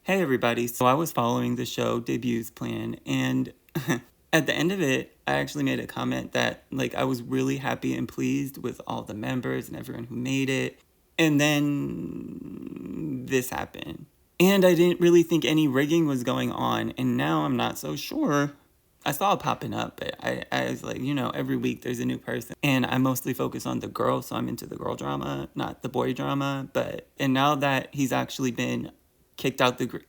Hey everybody, so I was following the show Debut's plan, and at the end of it, I actually made a comment that I was really happy and pleased with all the members and everyone who made it. And then this happened. And I didn't really think any rigging was going on, and now I'm not so sure. I saw it popping up, but I was like, every week there's a new person. And I mostly focus on the girl, so I'm into the girl drama, not the boy drama. And now that he's actually been kicked out the group,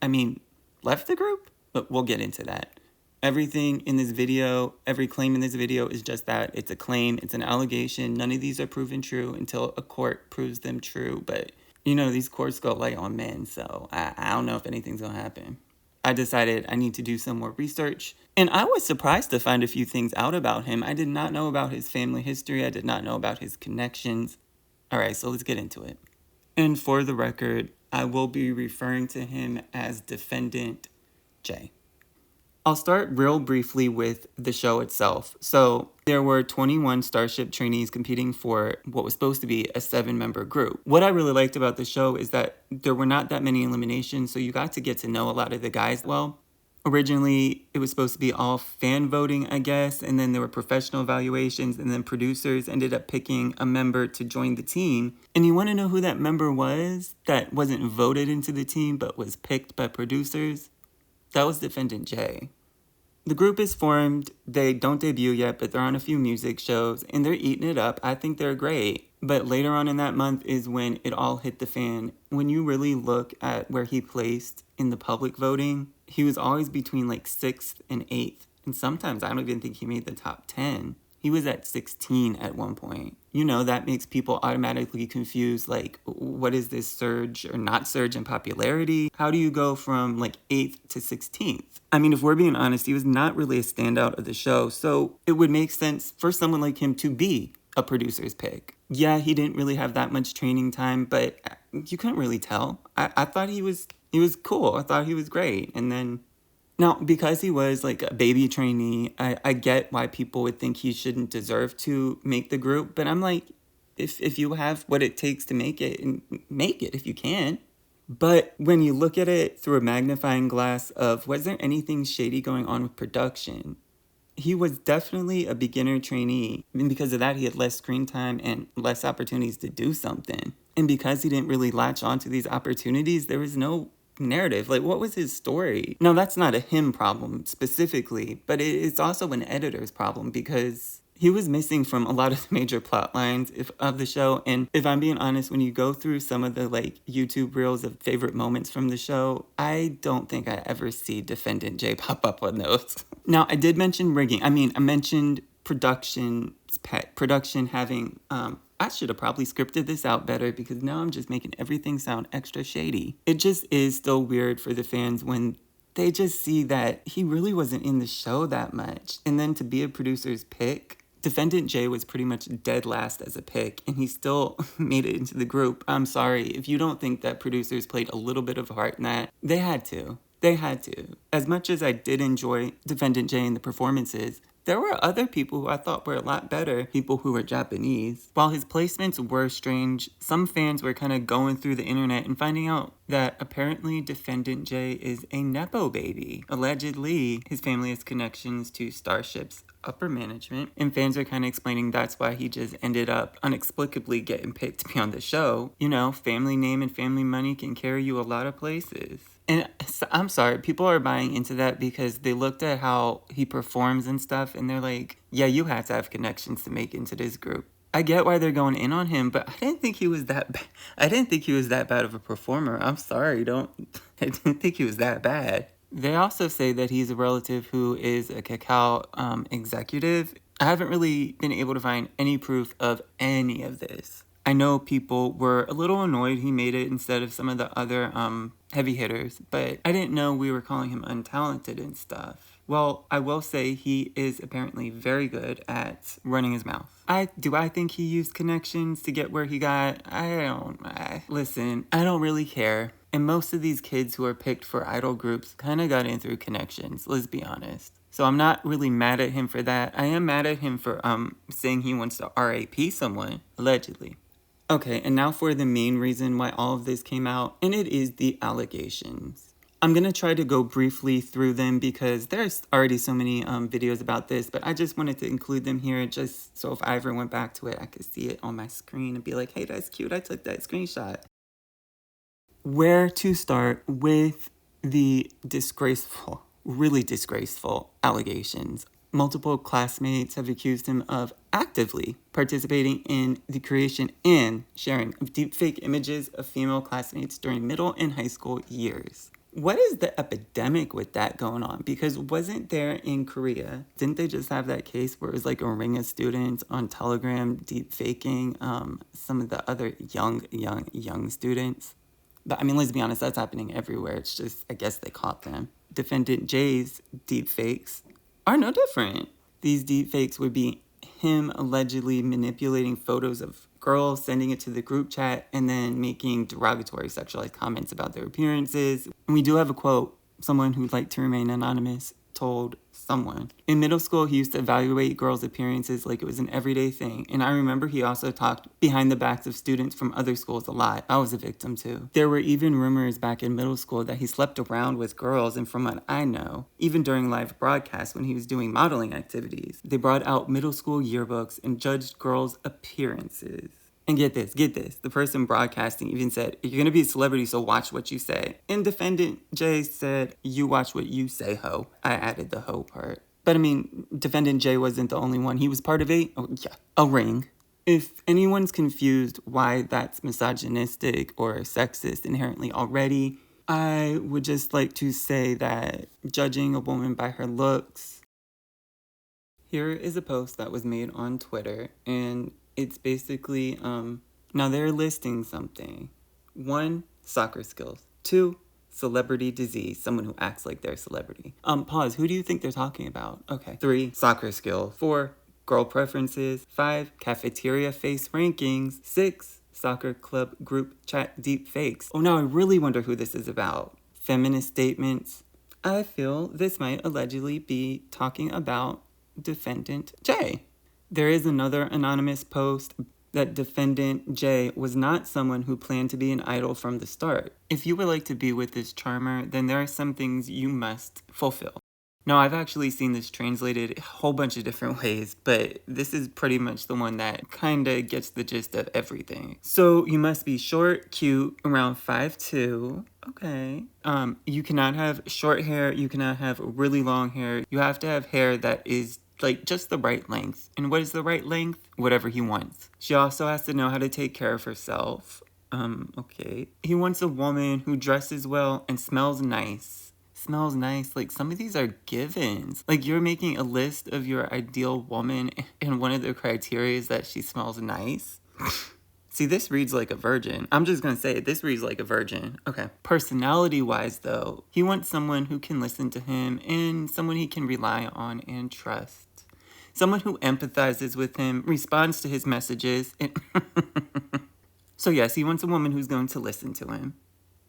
left the group? But we'll get into that. Everything in this video, every claim in this video is just that. It's a claim, it's an allegation. None of these are proven true until a court proves them true. But, these courts go light on men, so I don't know if anything's gonna happen. I decided I need to do some more research. And I was surprised to find a few things out about him. I did not know about his family history. I did not know about his connections. All right, so let's get into it. And for the record, I will be referring to him as Defendant J. I'll start real briefly with the show itself. So there were 21 Starship trainees competing for what was supposed to be a 7-member group. What I really liked about the show is that there were not that many eliminations, so you got to get to know a lot of the guys well. Originally, it was supposed to be all fan voting, I guess, and then there were professional evaluations, and then producers ended up picking a member to join the team. And you want to know who that member was that wasn't voted into the team but was picked by producers? That was Defendant J. The group is formed, they don't debut yet, but they're on a few music shows, and they're eating it up. I think they're great. But later on in that month is when it all hit the fan. When you really look at where he placed in the public voting, he was always between 6th and 8th. And sometimes I don't even think he made the top 10. He was at 16 at one point. That makes people automatically confused, what is this surge or not surge in popularity? How do you go from 8th to 16th? If we're being honest, he was not really a standout of the show, so it would make sense for someone like him to be a producer's pick. Yeah, he didn't really have that much training time, but you couldn't really tell. I thought he was cool. I thought he was great. And then, now, because he was a baby trainee, I get why people would think he shouldn't deserve to make the group, but I'm if you have what it takes to make it, and make it if you can. But when you look at it through a magnifying glass of, was there anything shady going on with production? He was definitely a beginner trainee, and because of that, he had less screen time and less opportunities to do something. And because he didn't really latch onto these opportunities, there was no narrative. What was his story? No, that's not a him problem specifically, but it's also an editor's problem because he was missing from a lot of the major plot lines of the show. And if I'm being honest, when you go through some of the YouTube reels of favorite moments from the show, I don't think I ever see Defendant J pop up on those. Now, I did mention rigging. I mentioned production having, I should have probably scripted this out better because now I'm just making everything sound extra shady. It just is still weird for the fans when they just see that he really wasn't in the show that much. And then to be a producer's pick, Defendant J was pretty much dead last as a pick, and he still made it into the group. I'm sorry, if you don't think that producers played a little bit of a part in that, they had to. They had to. As much as I did enjoy Defendant J and the performances, there were other people who I thought were a lot better, people who were Japanese. While his placements were strange, some fans were kind of going through the internet and finding out that apparently Defendant J is a Nepo baby. Allegedly, his family has connections to Starship's upper management, and fans are kind of explaining that's why he just ended up inexplicably getting picked to be on the show. Family name and family money can carry you a lot of places. And I'm sorry, people are buying into that because they looked at how he performs and stuff, and they're like, yeah, you have to have connections to make into this group. I get why they're going in on him, but I didn't think he was that bad of a performer. I'm sorry, I didn't think he was that bad. They also say that he's a relative who is a kakao executive. I haven't really been able to find any proof of any of this. I know people were a little annoyed he made it instead of some of the other heavy hitters, but I didn't know we were calling him untalented and stuff. Well, I will say he is apparently very good at running his mouth. Do I think he used connections to get where he got? Listen, I don't really care. And most of these kids who are picked for idol groups kind of got in through connections, let's be honest. So I'm not really mad at him for that. I am mad at him for saying he wants to RAP someone, allegedly. Okay, and now for the main reason why all of this came out, and it is the allegations. I'm going to try to go briefly through them because there's already so many videos about this, but I just wanted to include them here just so if I ever went back to it, I could see it on my screen and be like, hey, that's cute. I took that screenshot. Where to start with the disgraceful, really disgraceful allegations. Multiple classmates have accused him of actively participating in the creation and sharing of deepfake images of female classmates during middle and high school years. What is the epidemic with that going on? Because wasn't there in Korea, didn't they just have that case where it was like a ring of students on Telegram deepfaking some of the other young students? But I mean, let's be honest, that's happening everywhere. It's just, I guess they caught them. Defendant Jay's deepfakes are no different. These deepfakes would be him allegedly manipulating photos of girls, sending it to the group chat, and then making derogatory sexualized comments about their appearances. And we do have a quote, someone who'd like to remain anonymous told someone. In middle school, he used to evaluate girls' appearances like it was an everyday thing. And I remember he also talked behind the backs of students from other schools a lot. I was a victim too. There were even rumors back in middle school that he slept around with girls, and from what I know, even during live broadcasts when he was doing modeling activities, they brought out middle school yearbooks and judged girls' appearances. And get this, the person broadcasting even said, you're going to be a celebrity, so watch what you say. And defendant Jay said, you watch what you say, ho. I added the ho part. But I mean, defendant Jay wasn't the only one. He was part of a ring. If anyone's confused why that's misogynistic or sexist inherently already, I would just like to say that judging a woman by her looks. Here is a post that was made on Twitter, and it's basically, now they're listing something. 1, soccer skills. 2, celebrity disease, someone who acts like they're a celebrity. Pause, who do you think they're talking about? Okay. 3, soccer skill. 4, girl preferences. 5, cafeteria face rankings. 6, soccer club group chat deep fakes. Oh, now I really wonder who this is about. Feminist statements. I feel this might allegedly be talking about defendant Jay. There is another anonymous post that defendant Jay was not someone who planned to be an idol from the start. If you would like to be with this charmer, then there are some things you must fulfill. Now, I've actually seen this translated a whole bunch of different ways, but this is pretty much the one that kind of gets the gist of everything. So you must be short, cute, around 5'2". Okay. You cannot have short hair. You cannot have really long hair. You have to have hair that is like just the right length. And what is the right length? Whatever he wants. She also has to know how to take care of herself. Okay. He wants a woman who dresses well and smells nice. Smells nice. Like, some of these are givens. Like, you're making a list of your ideal woman, and one of the criteria is that she smells nice. See, this reads like a virgin. I'm just gonna say it. This reads like a virgin. Okay. Personality-wise, though, he wants someone who can listen to him and someone he can rely on and trust. Someone who empathizes with him, responds to his messages, and so yes, he wants a woman who's going to listen to him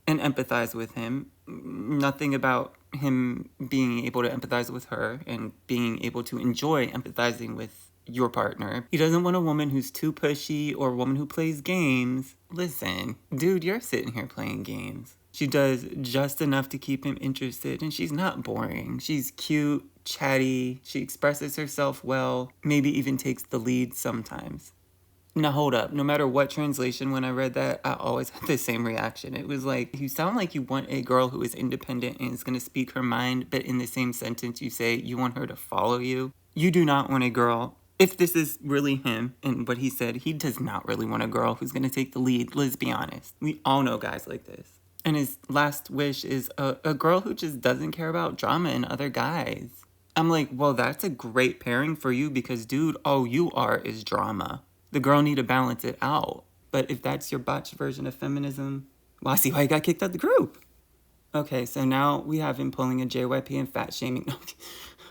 and empathize with him. Nothing about him being able to empathize with her and being able to enjoy empathizing with your partner. He doesn't want a woman who's too pushy or a woman who plays games. Listen, dude, you're sitting here playing games. She does just enough to keep him interested, and she's not boring. She's cute, chatty, she expresses herself well, maybe even takes the lead sometimes. Now hold up, no matter what translation, when I read that, I always had the same reaction. It was like, you sound like you want a girl who is independent and is going to speak her mind, but in the same sentence you say you want her to follow you. You do not want a girl, if this is really him and what he said, he does not really want a girl who's going to take the lead, let's be honest. We all know guys like this. And his last wish is a girl who just doesn't care about drama and other guys. I'm like, well, that's a great pairing for you because, dude, all you are is drama. The girl need to balance it out. But if that's your botched version of feminism, well, I see why you got kicked out the group. Okay, so now we have him pulling a JYP and fat shaming. No,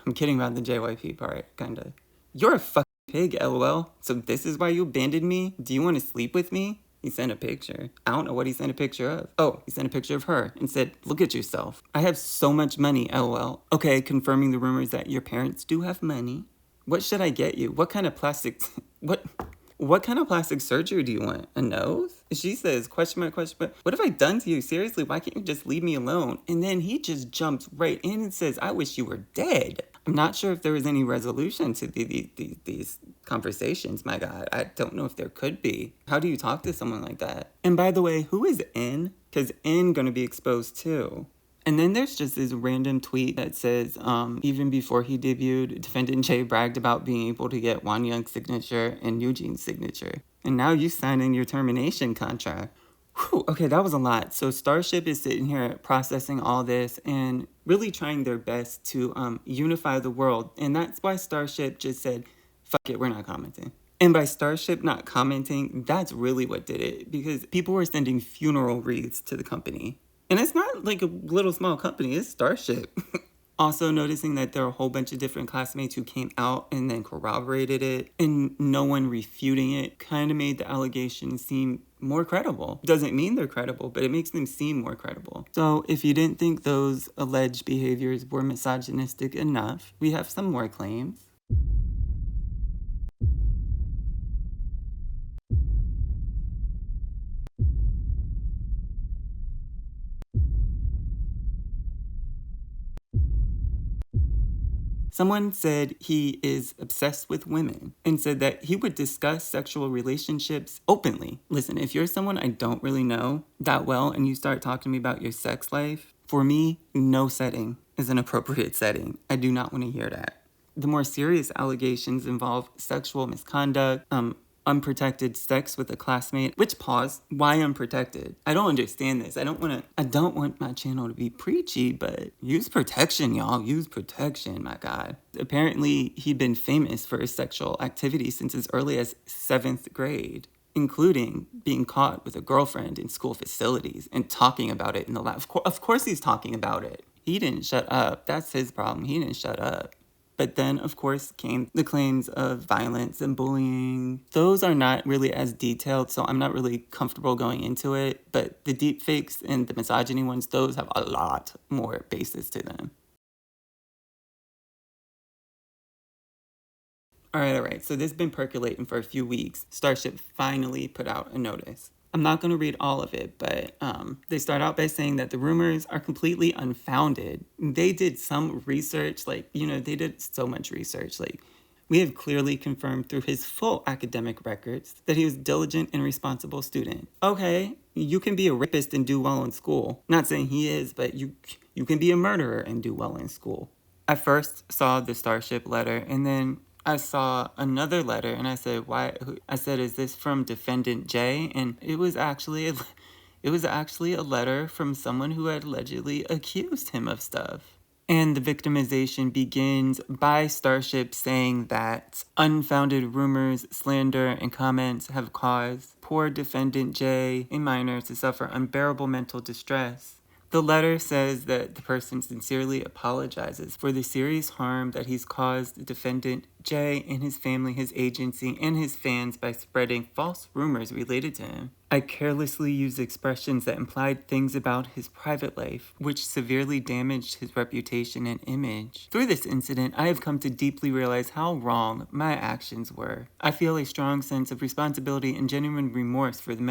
I'm kidding about the JYP part, kinda. You're a fucking pig, LOL. So this is why you abandoned me? Do you want to sleep with me? He sent a picture. I don't know what he sent a picture of. Oh, he sent a picture of her and said, look at yourself. I have so much money, LOL. Okay, confirming the rumors that your parents do have money. What should I get you? What kind of plastic... What What kind of plastic surgery do you want? A nose? She says, question mark, question mark. What have I done to you? Seriously, why can't you just leave me alone? And then he just jumps right in and says, I wish you were dead. I'm not sure if there was any resolution to these conversations, my God. I don't know if there could be. How do you talk to someone like that? And by the way, who is N? Because N gonna be exposed too. And then there's just this random tweet that says, even before he debuted, defendant Jay bragged about being able to get Wan Young's signature and Eugene's signature. And now you signing your termination contract. Whew, okay, that was a lot. So Starship is sitting here processing all this and really trying their best to unify the world. And that's why Starship just said, fuck it, we're not commenting. And by Starship not commenting, that's really what did it. Because people were sending funeral wreaths to the company. And it's not like a little small company, it's Starship. Also noticing that there are a whole bunch of different classmates who came out and then corroborated it, and no one refuting it kind of made the allegations seem more credible. Doesn't mean they're credible, but it makes them seem more credible. So if you didn't think those alleged behaviors were misogynistic enough, we have some more claims. Someone said he is obsessed with women and said that he would discuss sexual relationships openly. Listen, if you're someone I don't really know that well and you start talking to me about your sex life, for me, no setting is an appropriate setting. I do not want to hear that. The more serious allegations involve sexual misconduct, unprotected sex with a classmate. Which, pause, why unprotected? I don't understand this. I don't want my channel to be preachy, but use protection, y'all. Use protection, my God. Apparently, he'd been famous for his sexual activity since as early as 7th grade, including being caught with a girlfriend in school facilities and talking about it in the lab. Of course he's talking about it. He didn't shut up. That's his problem. He didn't shut up. But then, of course, came the claims of violence and bullying. Those are not really as detailed, so I'm not really comfortable going into it. But the deepfakes and the misogyny ones, those have a lot more basis to them. All right. So this has been percolating for a few weeks. Starship finally put out a notice. I'm not going to read all of it, but they start out by saying that the rumors are completely unfounded. They did some research, they did so much research. We have clearly confirmed through his full academic records that he was a diligent and responsible student. Okay, you can be a rapist and do well in school. Not saying he is, but you can be a murderer and do well in school. I first saw the Starship letter, and then I saw another letter, and I said, "Why?" I said, "Is this from Defendant J?" And it was actually a letter from someone who had allegedly accused him of stuff. And the victimization begins by Starship saying that unfounded rumors, slander, and comments have caused poor Defendant J, a minor, to suffer unbearable mental distress. The letter says that the person sincerely apologizes for the serious harm that he's caused Defendant J and his family, his agency, and his fans by spreading false rumors related to him. I carelessly used expressions that implied things about his private life, which severely damaged his reputation and image. Through this incident, I have come to deeply realize how wrong my actions were. I feel a strong sense of responsibility and genuine remorse for the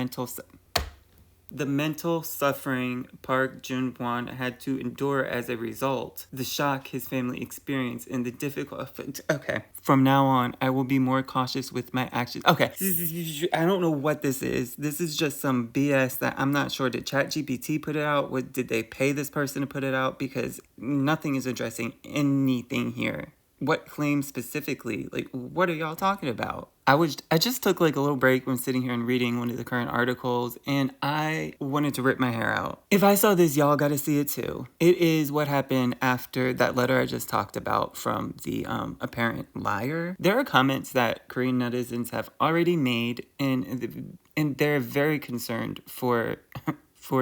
mental suffering Park Junhwan had to endure as a result, the shock his family experienced, and the difficult... Okay. From now on, I will be more cautious with my actions. Okay. I don't know what this is. This is just some BS that I'm not sure. Did ChatGPT put it out? Did they pay this person to put it out? Because nothing is addressing anything here. What claims specifically? What are y'all talking about? I just took a little break when sitting here and reading one of the current articles, and I wanted to rip my hair out. If I saw this, y'all gotta see it too. It is what happened after that letter I just talked about from the apparent liar. There are comments that Korean netizens have already made, and they're very concerned for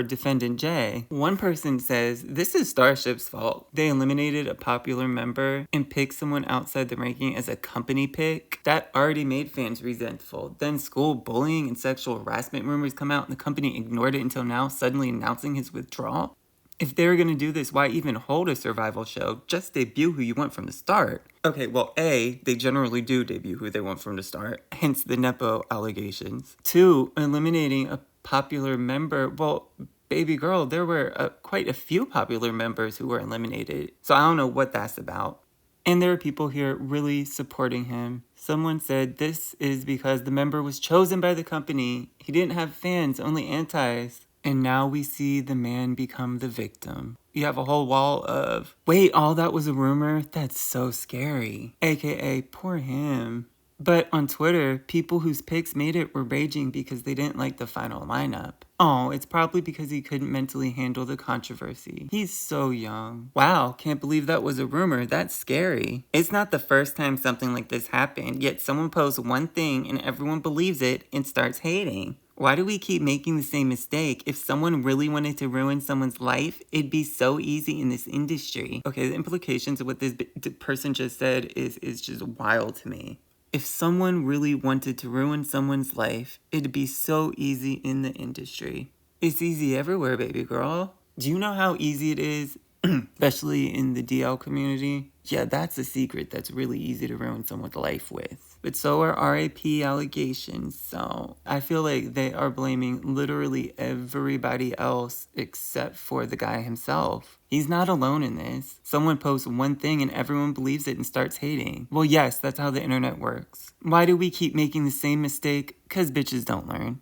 Defendant J. One person says, this is Starship's fault. They eliminated a popular member and picked someone outside the ranking as a company pick. That already made fans resentful. Then school bullying and sexual harassment rumors come out and the company ignored it until now, suddenly announcing his withdrawal. If they were going to do this, why even hold a survival show? Just debut who you want from the start. Okay, well, A, they generally do debut who they want from the start, hence the Nepo allegations. 2, eliminating a popular member. Well, baby girl, there were quite a few popular members who were eliminated, so I don't know what that's about. And there are people here really supporting him. Someone said this is because the member was chosen by the company. He didn't have fans, only antis. And now we see the man become the victim. You have a whole wall of, wait, all that was a rumor? That's so scary. AKA, poor him. But on Twitter, people whose picks made it were raging because they didn't like the final lineup. Oh, it's probably because he couldn't mentally handle the controversy. He's so young. Wow, can't believe that was a rumor. That's scary. It's not the first time something like this happened, yet someone posts one thing and everyone believes it and starts hating. Why do we keep making the same mistake? If someone really wanted to ruin someone's life, it'd be so easy in this industry. Okay, the implications of what this person just said is just wild to me. If someone really wanted to ruin someone's life, it'd be so easy in the industry. It's easy everywhere, baby girl. Do you know how easy it is, especially in the DL community? Yeah, that's a secret that's really easy to ruin someone's life with. But so are RAP allegations, so I feel like they are blaming literally everybody else except for the guy himself. He's not alone in this. Someone posts one thing and everyone believes it and starts hating. Well, yes, that's how the internet works. Why do we keep making the same mistake? 'Cause bitches don't learn.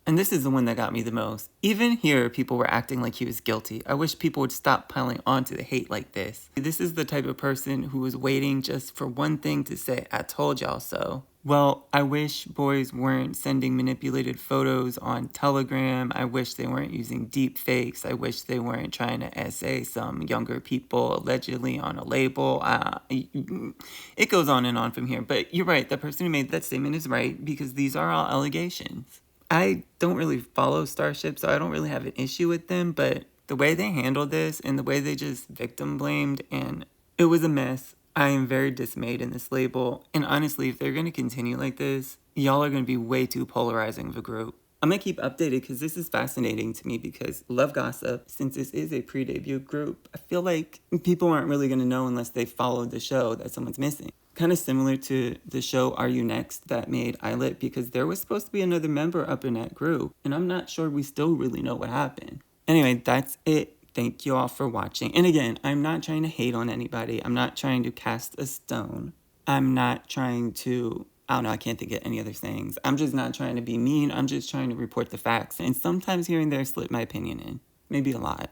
And this is the one that got me the most. Even here, people were acting like he was guilty. I wish people would stop piling onto the hate like this. This is the type of person who was waiting just for one thing to say, I told y'all so. Well, I wish boys weren't sending manipulated photos on Telegram. I wish they weren't using deep fakes. I wish they weren't trying to essay some younger people allegedly on a label. It goes on and on from here. But you're right, the person who made that statement is right because these are all allegations. I don't really follow Starship, so I don't really have an issue with them, but the way they handled this and the way they just victim blamed, and it was a mess. I am very dismayed in this label, and honestly, if they're going to continue like this, y'all are going to be way too polarizing of a group. I'm going to keep updated because this is fascinating to me because love gossip, since this is a pre-debut group, I feel like people aren't really going to know unless they followed the show that someone's missing. Kind of similar to the show Are You Next that made Eyelet because there was supposed to be another member up in that group, and I'm not sure we still really know what happened. Anyway, that's it. Thank you all for watching. And again, I'm not trying to hate on anybody. I'm not trying to cast a stone. I'm not trying to, I don't know, I can't think of any other things. I'm just not trying to be mean. I'm just trying to report the facts. And sometimes here and there slip my opinion in. Maybe a lot.